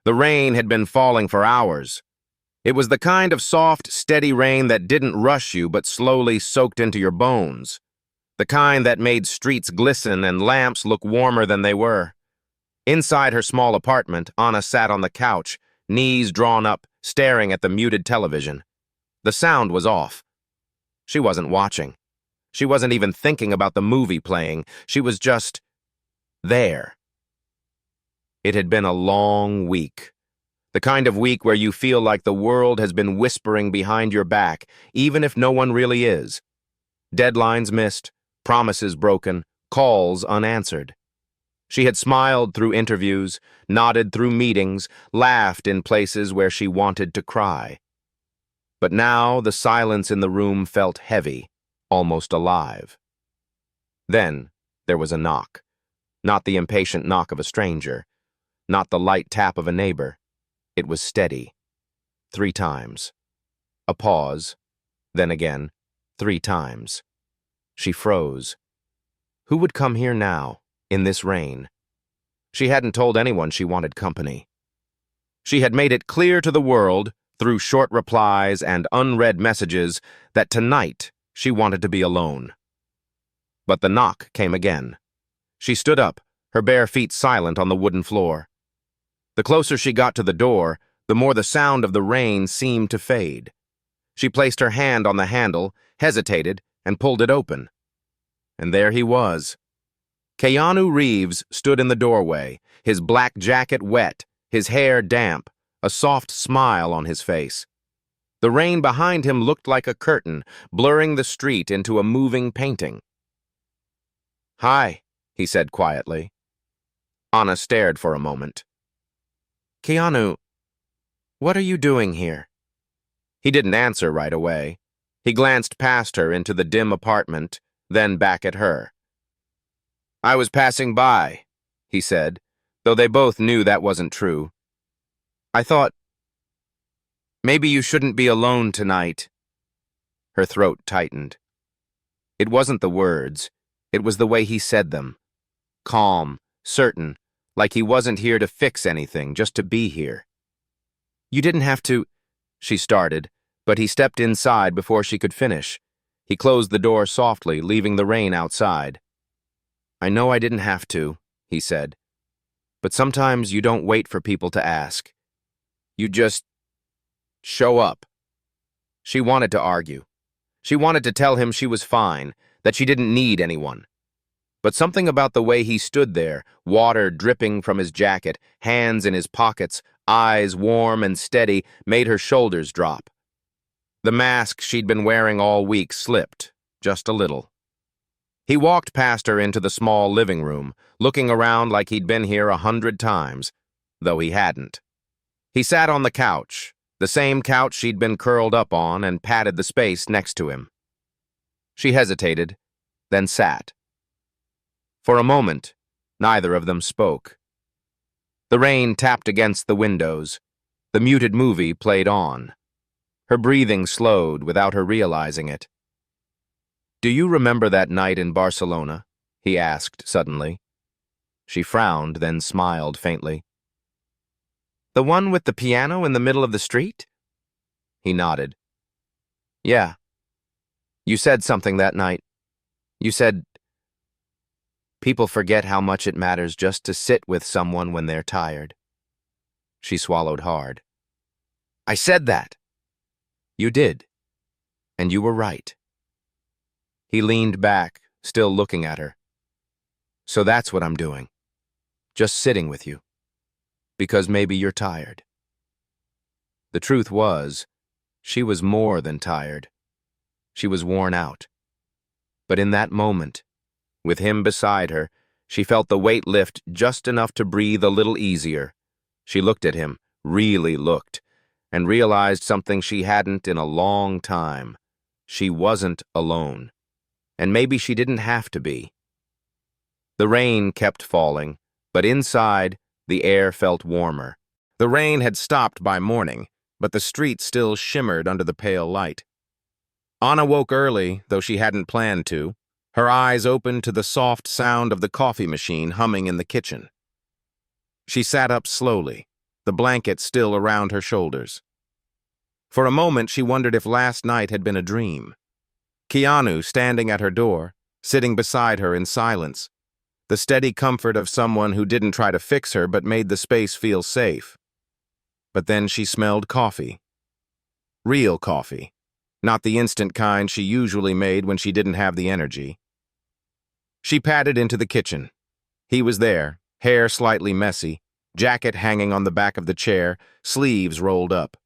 The rain had been falling for hours. It was the kind of soft, steady rain that didn't rush you but slowly soaked into your bones. The kind that made streets glisten and lamps look warmer than they were. Inside her small apartment, Anna sat on the couch, knees drawn up, staring at the muted television. The sound was off. She wasn't watching. She wasn't even thinking about the movie playing. She was just there. It had been a long week. The kind of week where you feel like the world has been whispering behind your back, even if no one really is. Deadlines missed, promises broken, calls unanswered. She had smiled through interviews, nodded through meetings, laughed in places where she wanted to cry. But now the silence in the room felt heavy, almost alive. Then there was a knock. Not the impatient knock of a stranger, not the light tap of a neighbor. It was steady. 3 times. A pause, then again, 3 times. She froze. Who would come here now, in this rain? She hadn't told anyone she wanted company. She had made it clear to the world, through short replies and unread messages, that tonight she wanted to be alone. But the knock came again. She stood up, her bare feet silent on the wooden floor. The closer she got to the door, the more the sound of the rain seemed to fade. She placed her hand on the handle, hesitated, and pulled it open. And there he was. Keanu Reeves stood in the doorway, his black jacket wet, his hair damp, a soft smile on his face. The rain behind him looked like a curtain, blurring the street into a moving painting. "Hi," he said quietly. Anna stared for a moment. "Keanu, what are you doing here?" He didn't answer right away. He glanced past her into the dim apartment, then back at her. "I was passing by," he said, though they both knew that wasn't true. "I thought, maybe you shouldn't be alone tonight." Her throat tightened. It wasn't the words, it was the way he said them. Calm, certain, like he wasn't here to fix anything, just to be here. "You didn't have to," she started, but he stepped inside before she could finish. He closed the door softly, leaving the rain outside. "I know I didn't have to," he said, "but sometimes you don't wait for people to ask. You just show up." She wanted to argue. She wanted to tell him she was fine, that she didn't need anyone. But something about the way he stood there, water dripping from his jacket, hands in his pockets, eyes warm and steady, made her shoulders drop. The mask she'd been wearing all week slipped, just a little. He walked past her into the small living room, looking around like he'd been here 100 times, though he hadn't. He sat on the couch, the same couch she'd been curled up on, and patted the space next to him. She hesitated, then sat. For a moment, neither of them spoke. The rain tapped against the windows. The muted movie played on. Her breathing slowed without her realizing it. "Do you remember that night in Barcelona?" he asked suddenly. She frowned, then smiled faintly. "The one with the piano in the middle of the street?" He nodded. "Yeah. You said something that night. You said, people forget how much it matters just to sit with someone when they're tired." She swallowed hard. "I said that." "You did. And you were right." He leaned back, still looking at her. "So that's what I'm doing. Just sitting with you. Because maybe you're tired." The truth was, she was more than tired. She was worn out. But in that moment, with him beside her, she felt the weight lift just enough to breathe a little easier. She looked at him, really looked, and realized something she hadn't in a long time. She wasn't alone. And maybe she didn't have to be. The rain kept falling, but inside, the air felt warmer. The rain had stopped by morning, but the street still shimmered under the pale light. Anna woke early, though she hadn't planned to, her eyes open to the soft sound of the coffee machine humming in the kitchen. She sat up slowly, the blanket still around her shoulders. For a moment, she wondered if last night had been a dream. Keanu standing at her door, sitting beside her in silence, the steady comfort of someone who didn't try to fix her but made the space feel safe. But then she smelled coffee. Real coffee. Not the instant kind she usually made when she didn't have the energy. She padded into the kitchen. He was there, hair slightly messy, jacket hanging on the back of the chair, sleeves rolled up.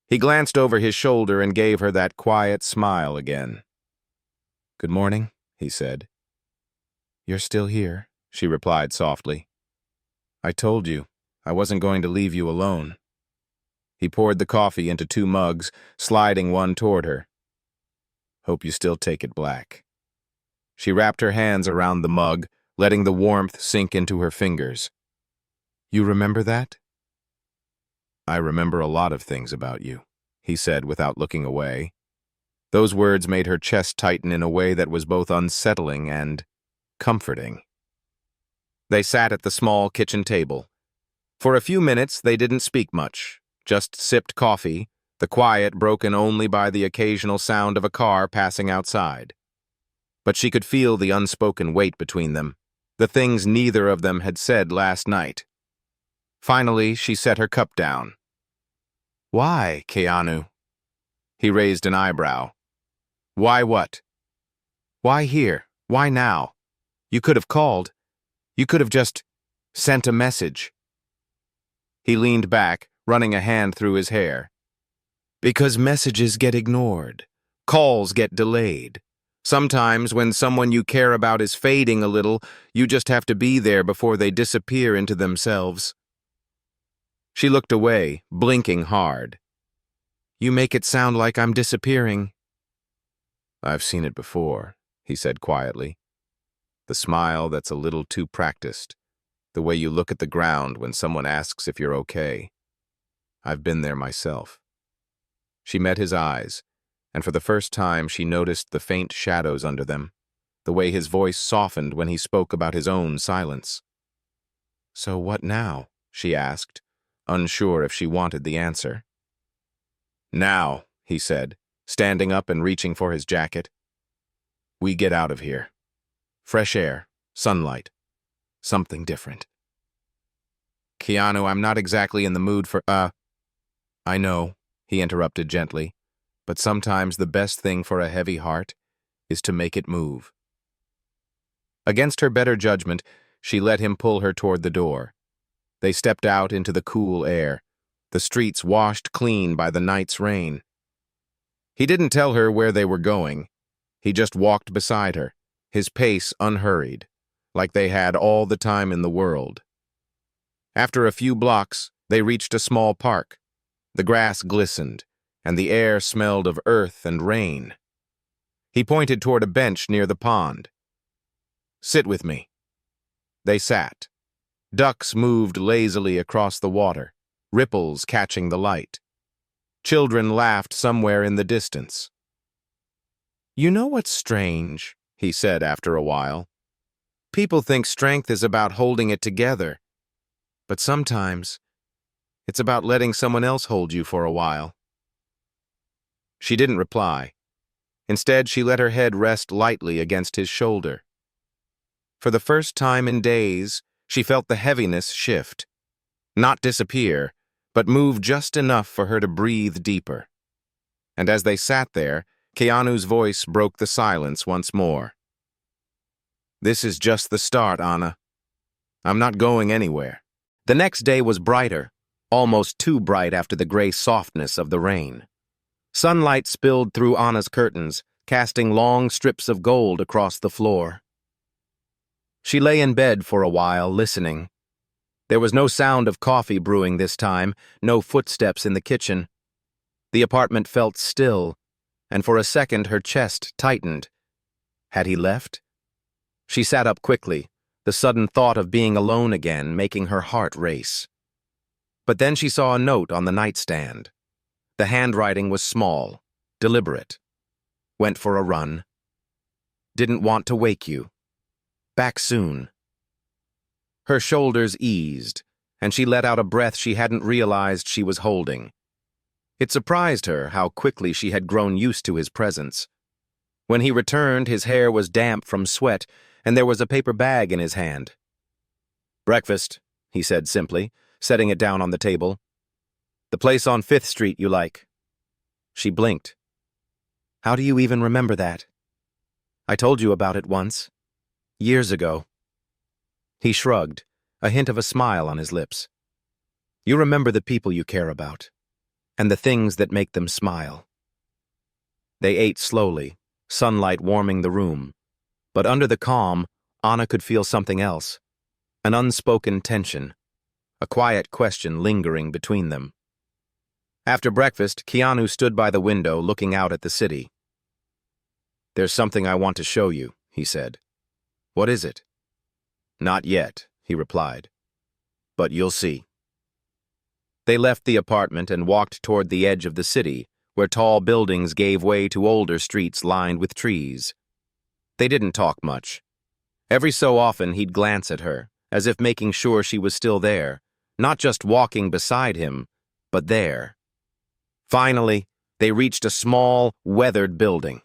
He glanced over his shoulder and gave her that quiet smile again. "Good morning," he said. "You're still here," she replied softly. "I told you, I wasn't going to leave you alone." He poured the coffee into 2 mugs, sliding one toward her. "Hope you still take it black." She wrapped her hands around the mug, letting the warmth sink into her fingers. "You remember that?" "I remember a lot of things about you," he said without looking away. Those words made her chest tighten in a way that was both unsettling and comforting. They sat at the small kitchen table. For a few minutes, they didn't speak much, just sipped coffee, the quiet broken only by the occasional sound of a car passing outside. But she could feel the unspoken weight between them, the things neither of them had said last night. Finally, she set her cup down. "Why, Keanu?" He raised an eyebrow. "Why what?" "Why here? Why now? You could have called. You could have just sent a message." He leaned back, running a hand through his hair. "Because messages get ignored. Calls get delayed. Sometimes when someone you care about is fading a little, you just have to be there before they disappear into themselves." She looked away, blinking hard. "You make it sound like I'm disappearing." "I've seen it before," he said quietly. "The smile that's a little too practiced. The way you look at the ground when someone asks if you're okay. I've been there myself." She met his eyes, and for the first time she noticed the faint shadows under them, the way his voice softened when he spoke about his own silence. "So what now?" she asked, unsure if she wanted the answer. "Now," he said, standing up and reaching for his jacket. "We get out of here. Fresh air, sunlight, something different." "Keanu, I'm not exactly in the mood for, I know," he interrupted gently, "but sometimes the best thing for a heavy heart is to make it move." Against her better judgment, she let him pull her toward the door. They stepped out into the cool air, the streets washed clean by the night's rain. He didn't tell her where they were going. He just walked beside her, his pace unhurried, like they had all the time in the world. After a few blocks, they reached a small park. The grass glistened, and the air smelled of earth and rain. He pointed toward a bench near the pond. "Sit with me." They sat. Ducks moved lazily across the water, ripples catching the light. Children laughed somewhere in the distance. "You know what's strange?" he said after a while. "People think strength is about holding it together, but sometimes it's about letting someone else hold you for a while." She didn't reply. Instead, she let her head rest lightly against his shoulder. For the first time in days, she felt the heaviness shift. Not disappear, but move just enough for her to breathe deeper. And as they sat there, Keanu's voice broke the silence once more. "This is just the start, Anna. I'm not going anywhere." The next day was brighter, almost too bright after the gray softness of the rain. Sunlight spilled through Anna's curtains, casting long strips of gold across the floor. She lay in bed for a while, listening. There was no sound of coffee brewing this time, no footsteps in the kitchen. The apartment felt still, and for a second her chest tightened. Had he left? She sat up quickly, the sudden thought of being alone again making her heart race. But then she saw a note on the nightstand. The handwriting was small, deliberate. Went for a run. Didn't want to wake you. Back soon. Her shoulders eased, and she let out a breath she hadn't realized she was holding. It surprised her how quickly she had grown used to his presence. When he returned, his hair was damp from sweat, and there was a paper bag in his hand. "Breakfast," he said simply, setting it down on the table. "The place on 5th Street you like." She blinked. "How do you even remember that?" "I told you about it once. Years ago." He shrugged, a hint of a smile on his lips. "You remember the people you care about, and the things that make them smile." They ate slowly, sunlight warming the room, but under the calm, Anna could feel something else, an unspoken tension, a quiet question lingering between them. After breakfast, Keanu stood by the window looking out at the city. "There's something I want to show you," he said. "What is it?" "Not yet," he replied. "But you'll see." They left the apartment and walked toward the edge of the city, where tall buildings gave way to older streets lined with trees. They didn't talk much. Every so often he'd glance at her, as if making sure she was still there, not just walking beside him, but there. Finally, they reached a small, weathered building.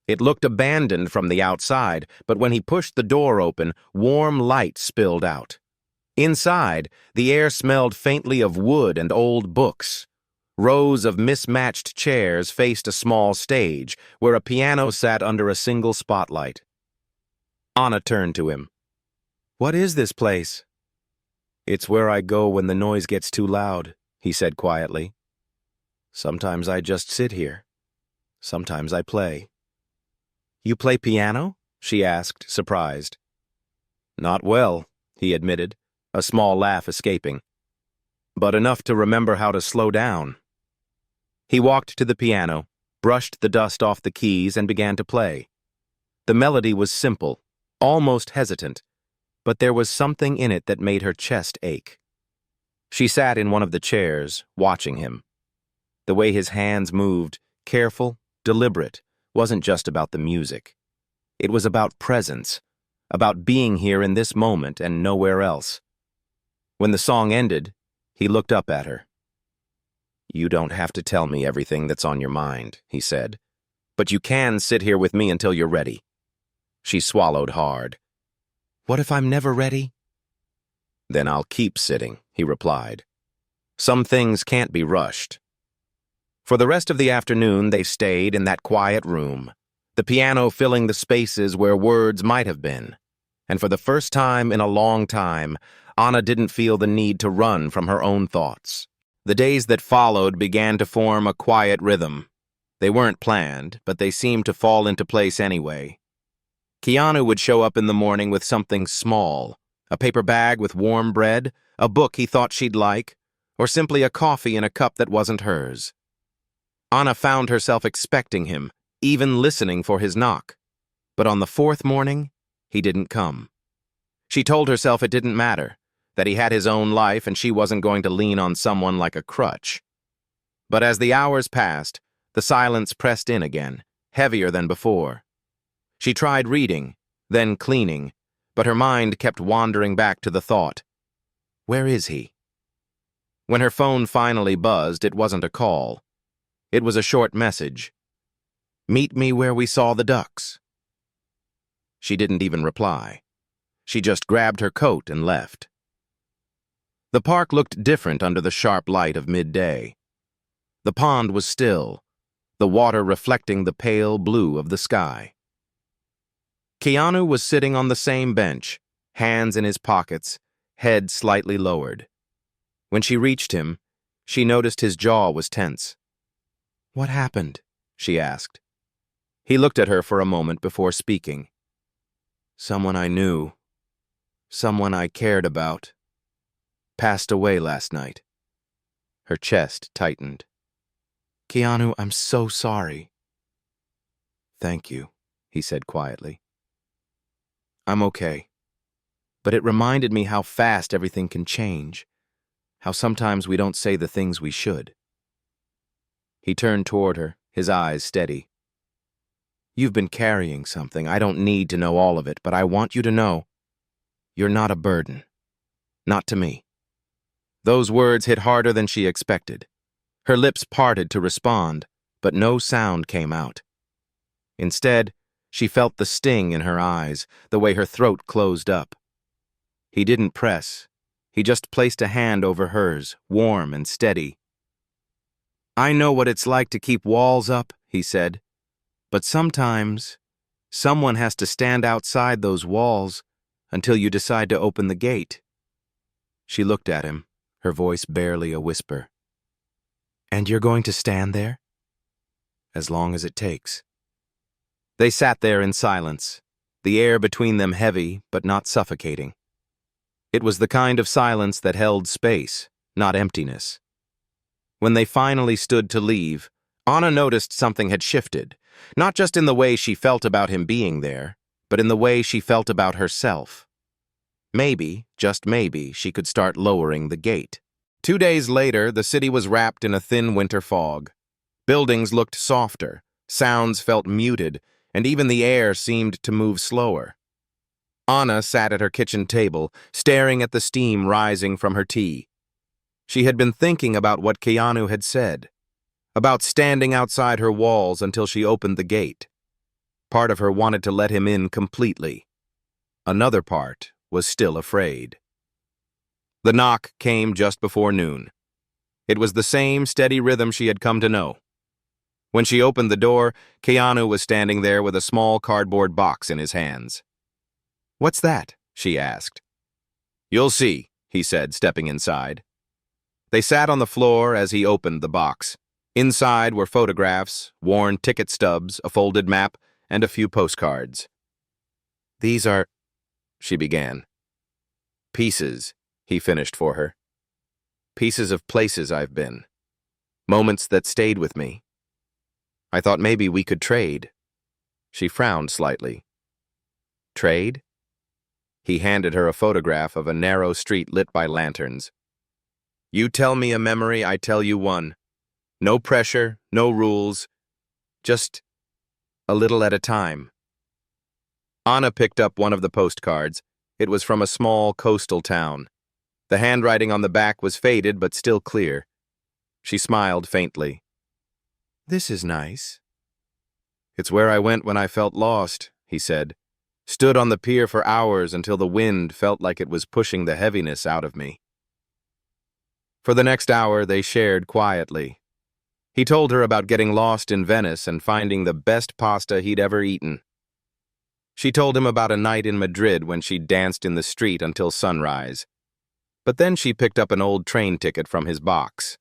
It looked abandoned from the outside, but when he pushed the door open, warm light spilled out. Inside, the air smelled faintly of wood and old books. Rows of mismatched chairs faced a small stage, where a piano sat under a single spotlight. Anna turned to him. "What is this place?" "It's where I go when the noise gets too loud," he said quietly. "Sometimes I just sit here. Sometimes I play." "You play piano?" she asked, surprised. "Not well," he admitted, a small laugh escaping. "But enough to remember how to slow down." He walked to the piano, brushed the dust off the keys, and began to play. The melody was simple, almost hesitant, but there was something in it that made her chest ache. She sat in one of the chairs, watching him. The way his hands moved, careful, deliberate, wasn't just about the music. It was about presence, about being here in this moment and nowhere else. When the song ended, he looked up at her. "You don't have to tell me everything that's on your mind," he said, "but you can sit here with me until you're ready." She swallowed hard. "What if I'm never ready?" "Then I'll keep sitting," he replied. "Some things can't be rushed." For the rest of the afternoon, they stayed in that quiet room, the piano filling the spaces where words might have been. And for the first time in a long time, Anna didn't feel the need to run from her own thoughts. The days that followed began to form a quiet rhythm. They weren't planned, but they seemed to fall into place anyway. Keanu would show up in the morning with something small, a paper bag with warm bread, a book he thought she'd like, or simply a coffee in a cup that wasn't hers. Anna found herself expecting him, even listening for his knock. But on the 4th morning, he didn't come. She told herself it didn't matter, that he had his own life and she wasn't going to lean on someone like a crutch. But as the hours passed, the silence pressed in again, heavier than before. She tried reading, then cleaning, but her mind kept wandering back to the thought, "Where is he?" When her phone finally buzzed, it wasn't a call. It was a short message. "Meet me where we saw the ducks." She didn't even reply. She just grabbed her coat and left. The park looked different under the sharp light of midday. The pond was still, the water reflecting the pale blue of the sky. Keanu was sitting on the same bench, hands in his pockets, head slightly lowered. When she reached him, she noticed his jaw was tense. "What happened?" she asked. He looked at her for a moment before speaking. "Someone I knew, someone I cared about, passed away last night." Her chest tightened. "Keanu, I'm so sorry." "Thank you," he said quietly. "I'm okay. But it reminded me how fast everything can change, how sometimes we don't say the things we should." He turned toward her, his eyes steady. "You've been carrying something. I don't need to know all of it, but I want you to know you're not a burden. Not to me." Those words hit harder than she expected. Her lips parted to respond, but no sound came out. Instead, she felt the sting in her eyes, the way her throat closed up. He didn't press. He just placed a hand over hers, warm and steady. "I know what it's like to keep walls up," he said, "but sometimes someone has to stand outside those walls until you decide to open the gate." She looked at him, her voice barely a whisper. "And you're going to stand there?" "As long as it takes." They sat there in silence, the air between them heavy but not suffocating. It was the kind of silence that held space, not emptiness. When they finally stood to leave, Anna noticed something had shifted, not just in the way she felt about him being there, but in the way she felt about herself. Maybe, just maybe, she could start lowering the gate. 2 days later, the city was wrapped in a thin winter fog. Buildings looked softer, sounds felt muted, and even the air seemed to move slower. Anna sat at her kitchen table, staring at the steam rising from her tea. She had been thinking about what Keanu had said, about standing outside her walls until she opened the gate. Part of her wanted to let him in completely. Another part was still afraid. The knock came just before noon. It was the same steady rhythm she had come to know. When she opened the door, Keanu was standing there with a small cardboard box in his hands. "What's that?" she asked. "You'll see," he said, stepping inside. They sat on the floor as he opened the box. Inside were photographs, worn ticket stubs, a folded map, and a few postcards. "These are," she began. "Pieces," he finished for her. "Pieces of places I've been. Moments that stayed with me. I thought maybe we could trade." She frowned slightly. "Trade?" He handed her a photograph of a narrow street lit by lanterns. "You tell me a memory, I tell you one. No pressure, no rules. Just a little at a time." Anna picked up one of the postcards. It was from a small coastal town. The handwriting on the back was faded but still clear. She smiled faintly. "This is nice." "It's where I went when I felt lost," he said. "Stood on the pier for hours until the wind felt like it was pushing the heaviness out of me." For the next hour, they shared quietly. He told her about getting lost in Venice and finding the best pasta he'd ever eaten. She told him about a night in Madrid when she danced in the street until sunrise. But then she picked up an old train ticket from his box.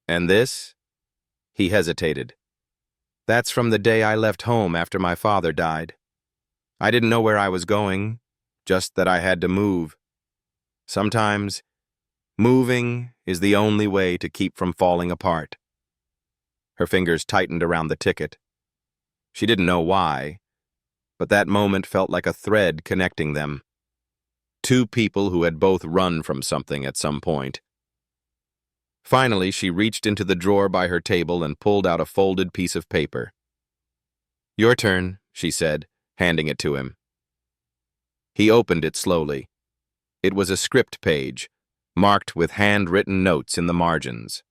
"And this?" He hesitated. "That's from the day I left home after my father died. I didn't know where I was going, just that I had to move. Sometimes, moving is the only way to keep from falling apart." Her fingers tightened around the ticket. She didn't know why, but that moment felt like a thread connecting them. Two people who had both run from something at some point. Finally, she reached into the drawer by her table and pulled out a folded piece of paper. "Your turn," she said, handing it to him. He opened it slowly. It was a script page, marked with handwritten notes in the margins.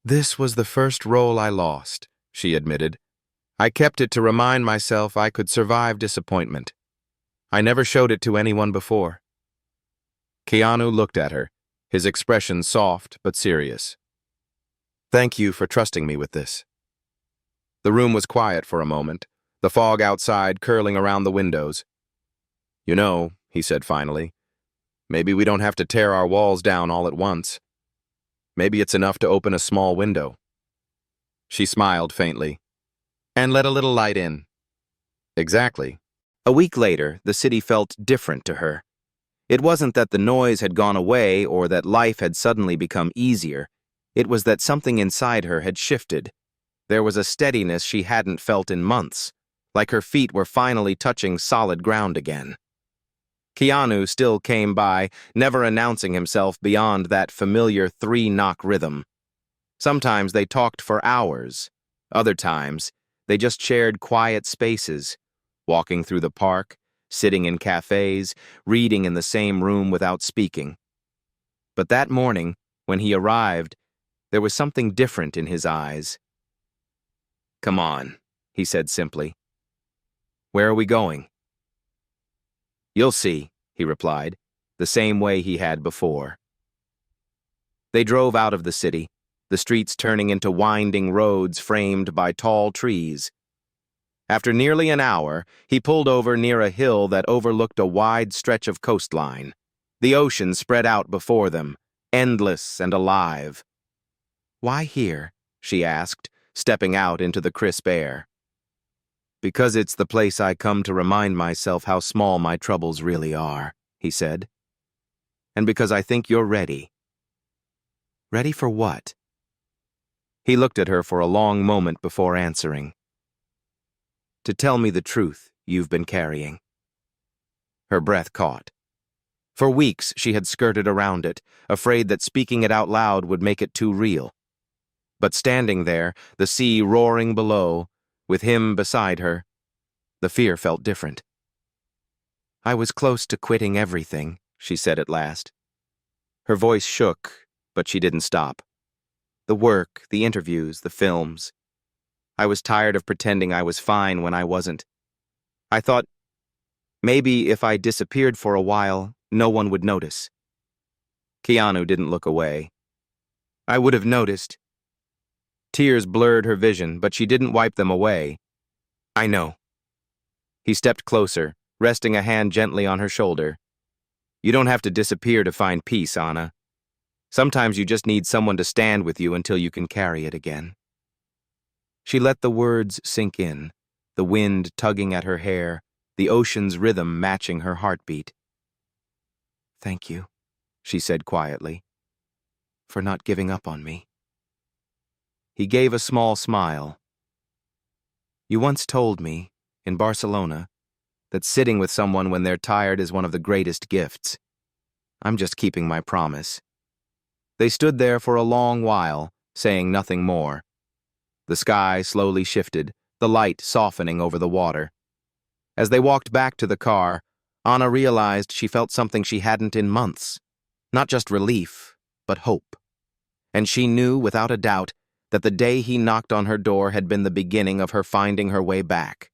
"This was the first role I lost," she admitted. "I kept it to remind myself I could survive disappointment. I never showed it to anyone before." Keanu looked at her, his expression soft but serious. "Thank you for trusting me with this." The room was quiet for a moment, the fog outside curling around the windows. "You know," he said finally, "maybe we don't have to tear our walls down all at once. Maybe it's enough to open a small window." She smiled faintly. "And let a little light in." Exactly. A week later, the city felt different to her. It wasn't that the noise had gone away or that life had suddenly become easier. It was that something inside her had shifted. There was a steadiness she hadn't felt in months, like her feet were finally touching solid ground again. Keanu still came by, never announcing himself beyond that familiar three-knock rhythm. Sometimes they talked for hours. Other times, they just shared quiet spaces, walking through the park, sitting in cafes, reading in the same room without speaking. But that morning, when he arrived, there was something different in his eyes. "Come on," he said simply. "Where are we going?" "You'll see," he replied, the same way he had before. They drove out of the city, the streets turning into winding roads framed by tall trees. After nearly an hour, he pulled over near a hill that overlooked a wide stretch of coastline. The ocean spread out before them, endless and alive. "Why here?" she asked, stepping out into the crisp air. "Because it's the place I come to remind myself how small my troubles really are," he said. "And because I think you're ready." "Ready for what?" He looked at her for a long moment before answering. "To tell me the truth you've been carrying." Her breath caught. For weeks she had skirted around it, afraid that speaking it out loud would make it too real. But standing there, the sea roaring below, with him beside her, the fear felt different. "I was close to quitting everything," she said at last. Her voice shook, but she didn't stop. "The work, the interviews, the films. I was tired of pretending I was fine when I wasn't. I thought maybe if I disappeared for a while, no one would notice." Keanu didn't look away. "I would have noticed." Tears blurred her vision, but she didn't wipe them away. "I know." He stepped closer, resting a hand gently on her shoulder. "You don't have to disappear to find peace, Anna. Sometimes you just need someone to stand with you until you can carry it again." She let the words sink in, the wind tugging at her hair, the ocean's rhythm matching her heartbeat. "Thank you," she said quietly, "for not giving up on me." He gave a small smile. "You once told me, in Barcelona, that sitting with someone when they're tired is one of the greatest gifts. I'm just keeping my promise." They stood there for a long while, saying nothing more. The sky slowly shifted, the light softening over the water. As they walked back to the car, Anna realized she felt something she hadn't in months. Not just relief, but hope. And she knew, without a doubt, that the day he knocked on her door had been the beginning of her finding her way back.